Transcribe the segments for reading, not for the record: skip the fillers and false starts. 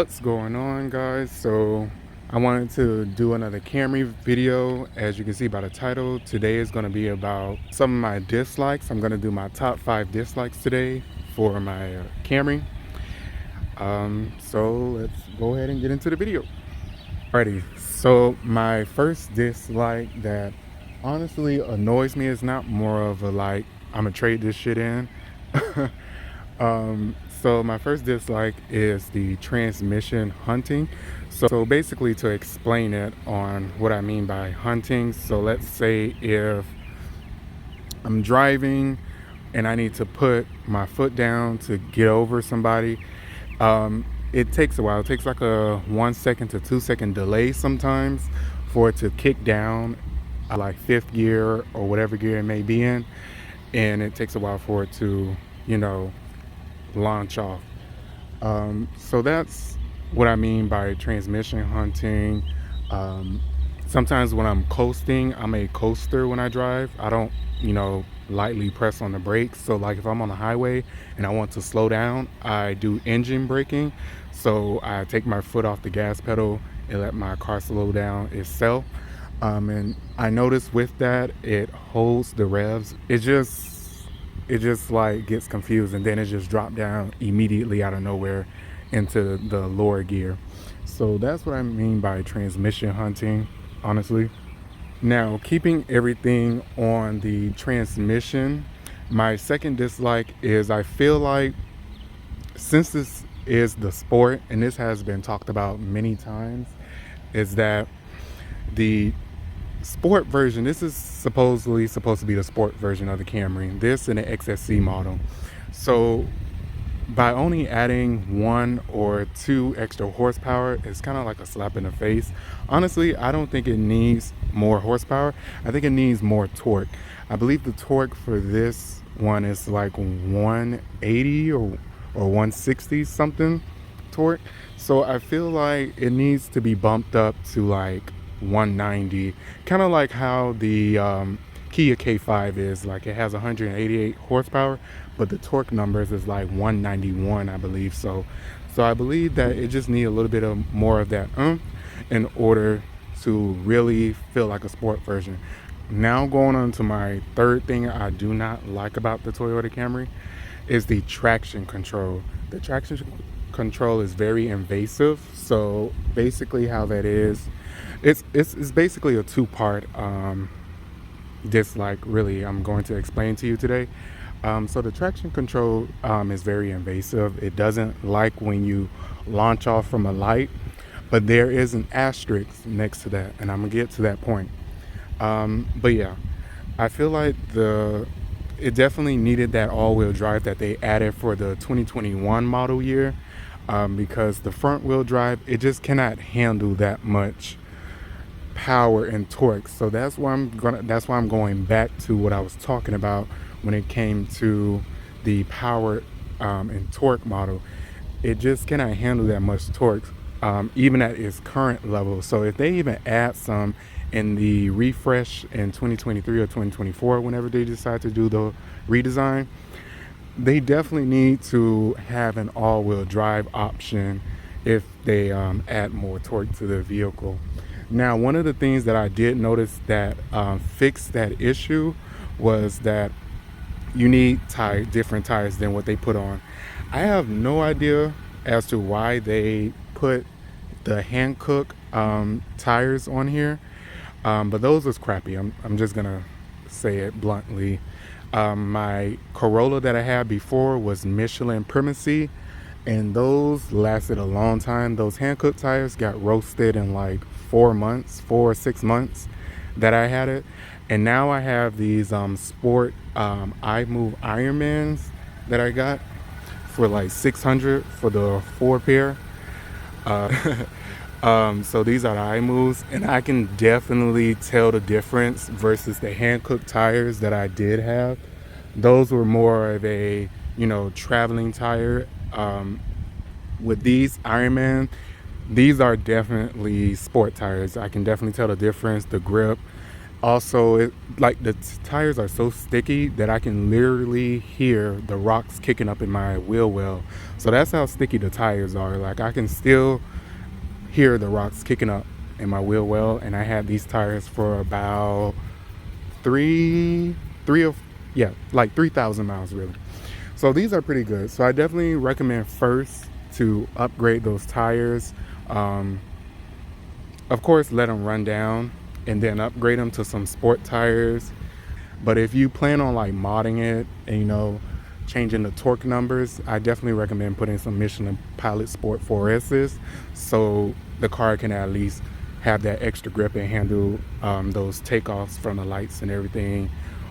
What's going on, guys? So I wanted to do another Camry video. As you can see by the title, today is going to be about some of my dislikes. I'm going to do my top 5 dislikes today for my Camry. So let's go ahead and get into the video. Alrighty, so my first dislike that honestly annoys me is not more of a like I'm gonna trade this shit in. So my first dislike is the transmission hunting. So basically, to explain it on what I mean by hunting, so let's say if I'm driving and I need to put my foot down to get over somebody, it takes a while. It takes like a 1 second to 2 second delay sometimes for it to kick down, like fifth gear or whatever gear it may be in, and it takes a while for it to, launch off. So that's what I mean by transmission hunting. Sometimes when I'm coasting, I'm a coaster when I drive. I don't, lightly press on the brakes. So like if I'm on the highway and I want to slow down, I do engine braking. So I take my foot off the gas pedal and let my car slow down itself. And I notice with that, it holds the revs. It just like gets confused, and then it just dropped down immediately out of nowhere into the lower gear. So that's what I mean by transmission hunting, honestly. Now, keeping everything on the transmission, my second dislike is I feel like, since this is the sport, and this has been talked about many times, is that the sport version, this is supposedly supposed to be the sport version of the Camry, this and the XSC model. So by only adding 1 or 2 extra horsepower, it's kind of like a slap in the face. Honestly, I don't think it needs more horsepower. I think it needs more torque. I believe the torque for this one is like 180 or 160 something torque. So I feel like it needs to be bumped up to like 190, kind of like how the Kia K5 is. Like it has 188 horsepower, but the torque numbers is like 191, I believe. So I believe that it just needs a little bit of more of that in order to really feel like a sport version. Now going on to my third thing I do not like about the Toyota Camry is the traction control. The traction control is very invasive. So basically how that is, it's basically a 2-part dislike, really, I'm going to explain to you today. So the traction control is very invasive. It doesn't like when you launch off from a light, but there is an asterisk next to that, and I'm gonna get to that point. But yeah, I feel like it definitely needed that all-wheel drive that they added for the 2021 model year, because the front-wheel drive, it just cannot handle that much power and torque. So that's why I'm going back to what I was talking about when it came to the power and torque model. It just cannot handle that much torque, even at its current level. So if they even add some in the refresh in 2023 or 2024, whenever they decide to do the redesign, they definitely need to have an all-wheel drive option if they add more torque to the vehicle. Now, one of the things that I did notice that fixed that issue was that you need different tires than what they put on. I have no idea as to why they put the Hankook tires on here, but those was crappy. I'm just gonna say it bluntly. My Corolla that I had before was Michelin Primacy, and those lasted a long time. Those Hankook tires got roasted in like 4 or 6 months that I had it. And now I have these sport iMove Ironmans that I got for like $600 for the 4 pair. So these are the iMoves, and I can definitely tell the difference versus the Hankook tires that I did have. Those were more of a traveling tire. With these Ironman, these are definitely sport tires. I can definitely tell the difference, the grip, Also, like the tires are so sticky that I can literally hear the rocks kicking up in my wheel well. So that's how sticky the tires are. Like I can still hear the rocks kicking up in my wheel well. And I had these tires for about three of yeah, like 3,000 miles really. So these are pretty good. So I definitely recommend first to upgrade those tires. Um, of course, let them run down and then upgrade them to some sport tires. But if you plan on like modding it and changing the torque numbers, I definitely recommend putting some Michelin Pilot Sport 4S's so the car can at least have that extra grip and handle those takeoffs from the lights and everything,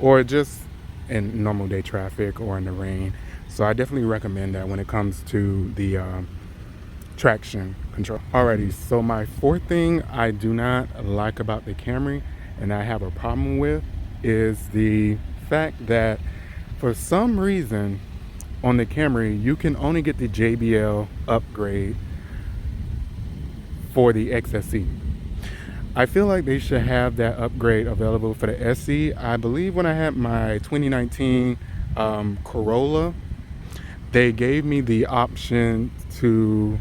or just in normal day traffic or in the rain. So I definitely recommend that when it comes to the traction control. Alrighty, so my fourth thing I do not like about the Camry and I have a problem with is the fact that for some reason on the Camry you can only get the JBL Upgrade for the XSE. I feel like they should have that upgrade available for the SE. I believe when I had my 2019 Corolla, they gave me the option to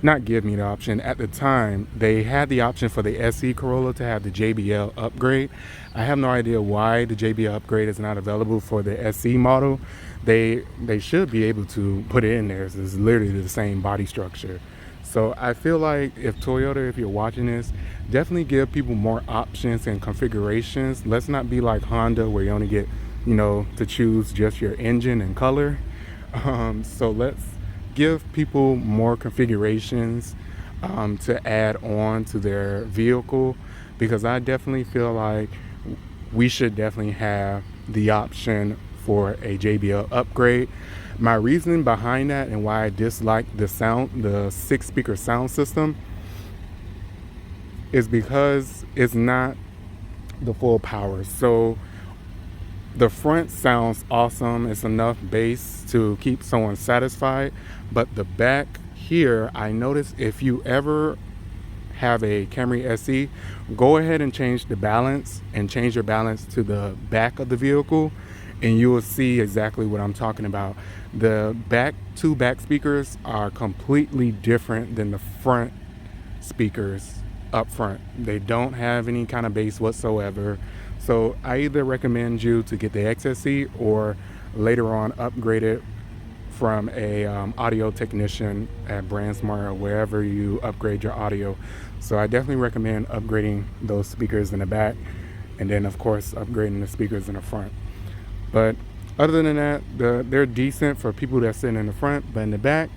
not give me the option. At the time, they had the option for the SE Corolla to have the JBL Upgrade. I have no idea why the JBL Upgrade is not available for the SE model. They should be able to put it in there. It's literally the same body structure. So I feel like if Toyota, if you're watching this, definitely give people more options and configurations. Let's not be like Honda where you only get, to choose just your engine and color. So let's give people more configurations to add on to their vehicle, because I definitely feel like we should definitely have the option for a JBL Upgrade. My reasoning behind that and why I dislike the 6-speaker sound system is because it's not the full power. So the front sounds awesome. It's enough bass to keep someone satisfied. But the back here, I noticed if you ever have a Camry SE, go ahead and change the balance and change your balance to the back of the vehicle, and you will see exactly what I'm talking about. The two back speakers are completely different than the front speakers up front. They don't have any kind of bass whatsoever. So I either recommend you to get the XSE or later on upgrade it from a audio technician at BrandSmart or wherever you upgrade your audio. So I definitely recommend upgrading those speakers in the back, and then of course upgrading the speakers in the front. But other than that, they're decent for people that sit in the front, but in the back,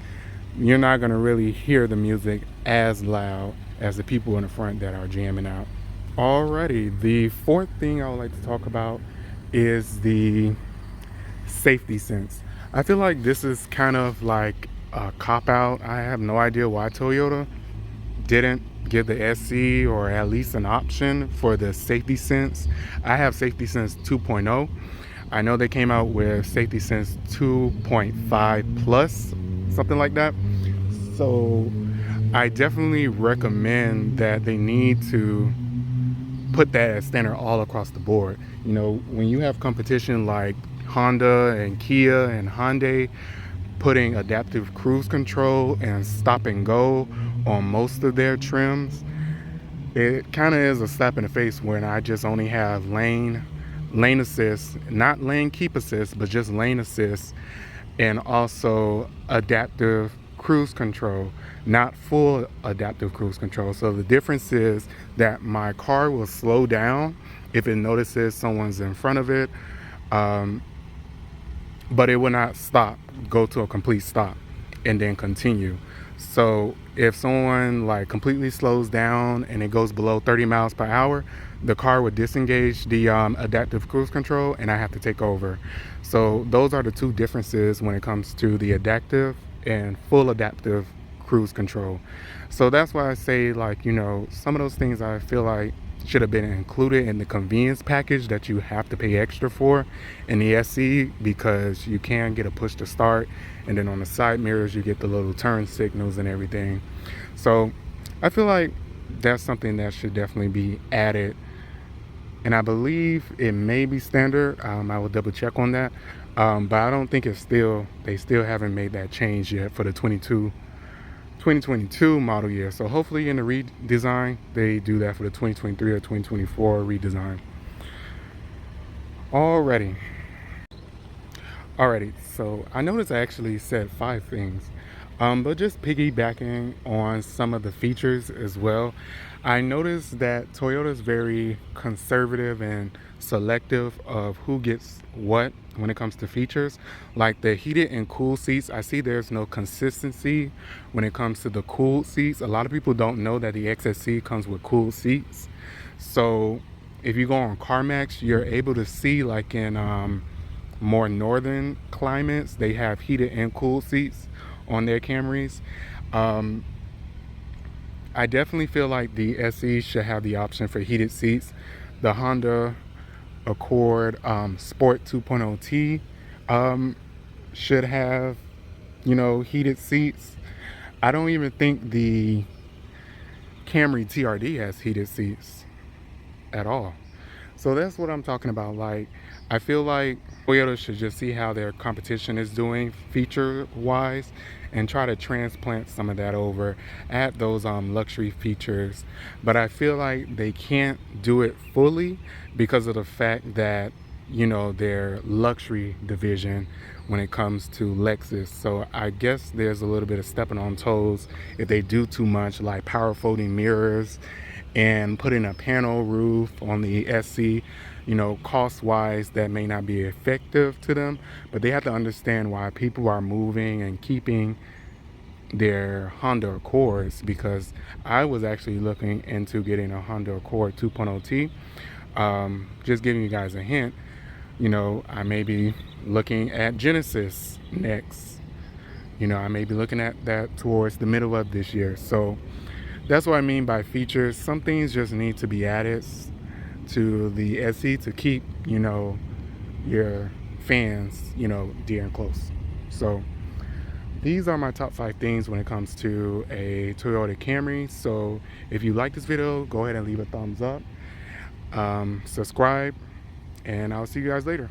you're not gonna really hear the music as loud as the people in the front that are jamming out. Alrighty, the fourth thing I would like to talk about is the safety sense. I feel like this is kind of like a cop-out. I have no idea why Toyota didn't give the SE or at least an option for the safety sense. I have safety sense 2.0. I know they came out with safety sense 2.5 plus, something like that. So I definitely recommend that they need to put that as standard all across the board. When you have competition like Honda and Kia and Hyundai putting adaptive cruise control and stop and go on most of their trims, it kind of is a slap in the face when I just only have lane assist, not lane keep assist, but just lane assist, and also adaptive cruise control, not full adaptive cruise control. So the difference is that my car will slow down if it notices someone's in front of it, but it will not go to a complete stop and then continue. So if someone like completely slows down and it goes below 30 miles per hour, the car would disengage the adaptive cruise control and I have to take over. So those are the two differences when it comes to the adaptive and full adaptive cruise control. So that's why I say, like, some of those things I feel like should have been included in the convenience package that you have to pay extra for in the SE, because you can get a push to start, and then on the side mirrors you get the little turn signals and everything. So I feel like that's something that should definitely be added and I believe it may be standard. I will double check on that, but I don't think it's still, they still haven't made that change yet for the 2022 model year. So hopefully in the redesign they do that for the 2023 or 2024 redesign. Alrighty. Alrighty, so I noticed I actually said 5 things, but just piggybacking on some of the features as well. I noticed that Toyota is very conservative and selective of who gets what when it comes to features. Like the heated and cool seats, I see there's no consistency when it comes to the cooled seats. A lot of people don't know that the XSC comes with cooled seats. So if you go on CarMax, you're able to see, like in more northern climates, they have heated and cooled seats on their Camrys. I definitely feel like the SE should have the option for heated seats. The Honda Accord Sport 2.0T should have, heated seats. I don't even think the Camry TRD has heated seats at all. So that's what I'm talking about. Like, I feel like Toyota should just see how their competition is doing feature wise and try to transplant some of that over, add those luxury features. But I feel like they can't do it fully because of the fact that, their luxury division when it comes to Lexus. So I guess there's a little bit of stepping on toes if they do too much, like power folding mirrors and putting a panel roof on the SC. Cost wise, that may not be effective to them, but they have to understand why people are moving and keeping their Honda Accords, because I was actually looking into getting a Honda Accord 2.0T. Just giving you guys a hint, I may be looking at Genesis next. I may be looking at that towards the middle of this year. So that's what I mean by features. Some things just need to be added to the SE to keep, your fans, dear and close. So these are my top 5 things when it comes to a Toyota Camry. So if you like this video, go ahead and leave a thumbs up, subscribe, and I'll see you guys later.